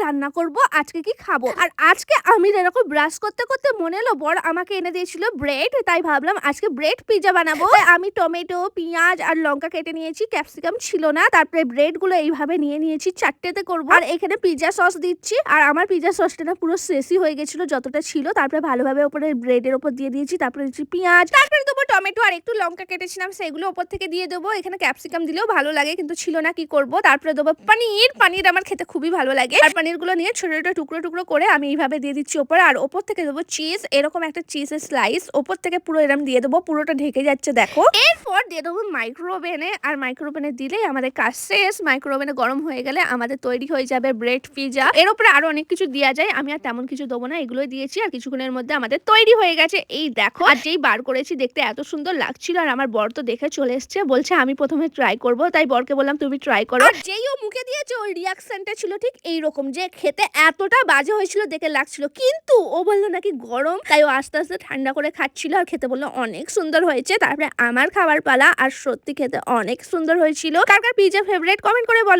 রান্না করব, আজকে কি খাবো। আর আজকে আমি এরকম ব্রাশ করতে করতে মনে এলো বর আমাকে এনে দিয়েছিল ব্রেড, তাই ভাবলাম আজকে ব্রেড পিজ্জা বানাবো। তাই আমি টমেটো, পেঁয়াজ আর লঙ্কা কেটে নিয়েছি, ক্যাপসিকাম ছিল না। তারপরে ব্রেড গুলো এইভাবে নিয়ে নিয়েছি, চারটেতে করব। আর এখানে পিজ্জা সস দিচ্ছি, আর আমার পিজ্জা সসটা না পুরো শেষই হয়ে গেছিল যতটা ছিল। তারপরে ভালোভাবে উপরে ব্রেডের উপর দিয়ে দিয়েছি, তারপরে দিচ্ছি পেঁয়াজ, তারপরে দেবো টমেটো আর একটু লঙ্কা কেটেছিলাম সেগুলো উপর থেকে দিয়ে দেবো। এখানে ক্যাপসিকাম দিলেও ভালো লাগে কিন্তু ছিল না, কি করব। তারপরে দেবো পানির আমার খেতে খুবই ভালো লাগে। আর পানির গুলো নিয়ে ছোট ছোট টুকরো টুকরো করে আমি এইভাবে দিয়ে দিচ্ছি ওপরে। আর ওপর থেকে দেবো চিজ, এরকম একটা চিজের স্লাইস ওপর থেকে পুরো এরকম দিয়ে দেবো, পুরোটা ঢেকে যাচ্ছে দেখো। এরপর দিয়ে দেবো মাইক্রোওভেনে, আর মাইক্রোওভেনে দিলেই আমাদের কাজ শেষ। মাইক্রোওভেনে গরম হয়ে গেলে আমাদের তৈরি হয়ে যাবে ব্রেড পিজ্জা। এর উপরে আরো অনেক কিছু দেওয়া যায়, আমি আর তেমন কিছু দেবো না, এগুলোই দিয়েছি। আর কিছুক্ষণের মধ্যে আমাদের তৈরি হয়ে গেছে, এই দেখো। আর যেই বার করেছি দেখতে এত সুন্দর লাগছিল, আর আমার বর তো দেখে চলে এসছে, বলছে আমি প্রথমে ট্রাই করব। তাই বরকে বললাম তুমি ট্রাই করো। আর যেই ও মুখে দিয়েছে ওর রিয়াকশনটা ছিল ঠিক এইরকম, যে খেতে এতটা বাজে হয়েছিল দেখে লাগছিল, কিন্তু ও বললো নাকি গরম, তাই ও আস্তে আস্তে ঠান্ডা করে খাচ্ছিল আর খেতে বললো অনেক সুন্দর হয়েছে। তারপরে আমার খাবার পালা, আর সত্যি খেতে অনেক সুন্দর হয়েছিল। কার কার পিজ্জা ফেভারিট কমেন্ট করে বলো।